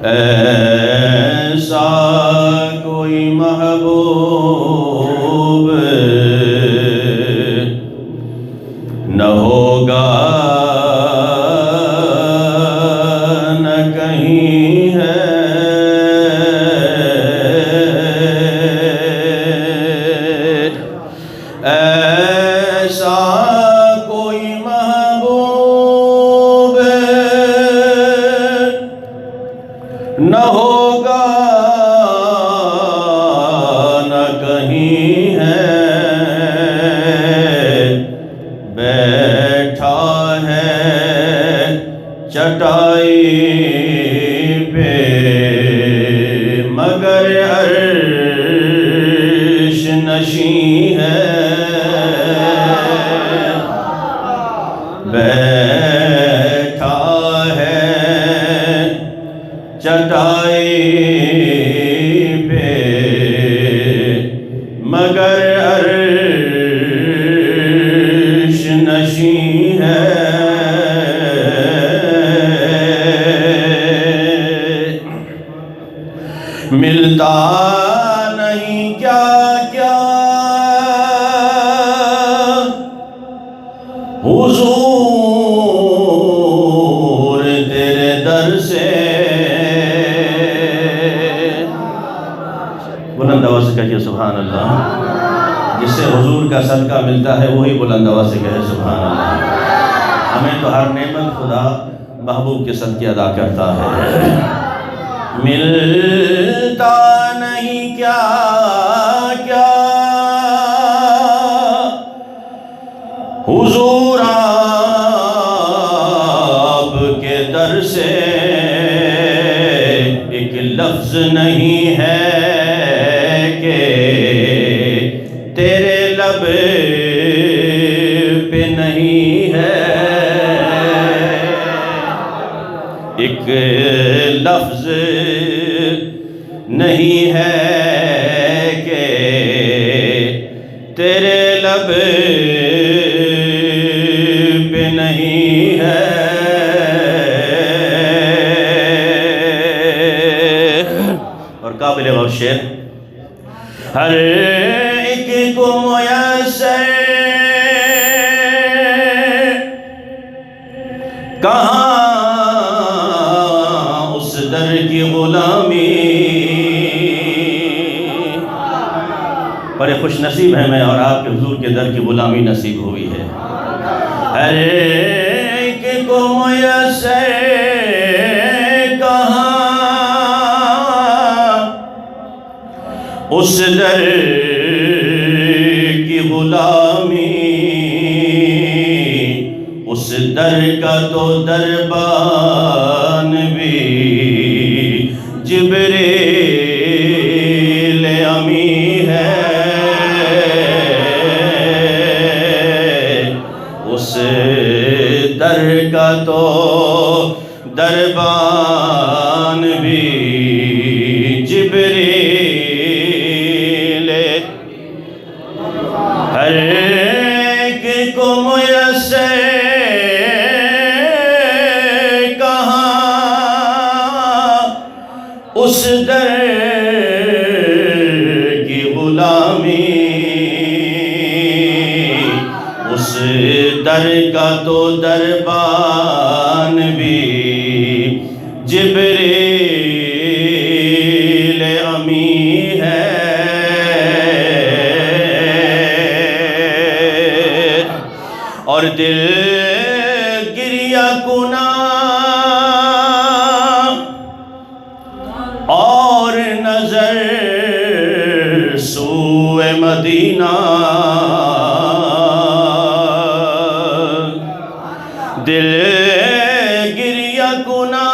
ایسا کوئی محبوب نہ ہوگا نہ کہیں ہے، ایسا کوئی محبوب نہ ہوگا نہ کہیں ہے، بیٹھا ہے چٹائی پہ مگر عرش نشیں ہے، بیٹھا ہے چٹائی پہ مگر عرش نشیں ہے، ملتا نہیں کیا کیا حضور تیرے در سے، بلند آواز سے کہیے سبحان اللہ۔ جس سے حضور کا صدقہ ملتا ہے وہی بلند آواز سے کہے سبحان اللہ۔ ہمیں تو ہر نعمت خدا محبوب کے صدقے ادا کرتا ہے۔ ملتا نہیں کیا کیا حضور آپ کے در سے، ایک لفظ نہیں ہے کہ تیرے لب پہ نہیں ہے، ایک لفظ نہیں ہے کہ تیرے لب پہ نہیں ہے، اور قابل غور شعر، ہر ایک کو میسر کہاں اس در کی غلامی، بڑے خوش نصیب ہیں میں اور آپ کے حضور کے در کی غلامی نصیب ہوئی ہے۔ ہر ایک کو میسر کہاں اس در کی غلامی، اس در کا تو دربان بھی جبریل امی ہے، اس در کا تو دربان بھی جبریل، ہر ایک کو میسر کہاں اس در کی غلامی، اس در کا تو دربان بھی جبریل امی ہے، اور دل گریہ کنا اور نظر سوئے مدینہ، دل گریہ کنا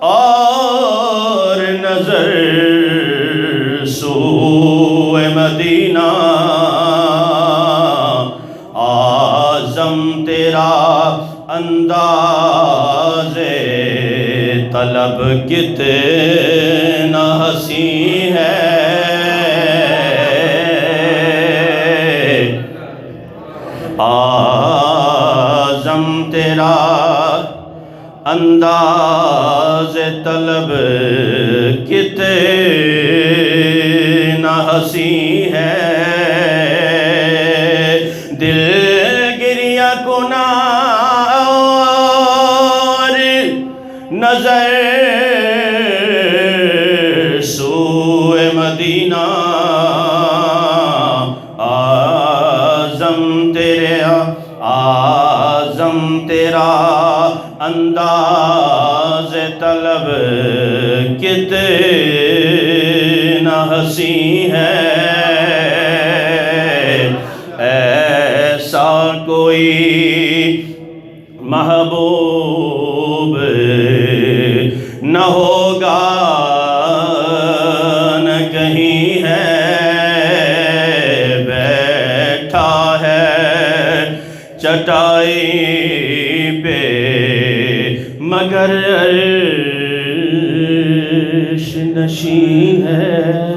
اور نظر سوئے مدینہ، اعظم تیرا انداز طلب کتنا حسین ہے، آزم تیرا انداز طلب کتنا حسین ہے، دل گریہ کنا اور نظر سوئے مدینہ، آزم تیرا انداز طلب کتنا حسین ہے، ایسا کوئی محبوب نہ ہوگا نہ کہیں ہے، بیٹھا ہے چٹائی پہ مگر عرش نشین ہے۔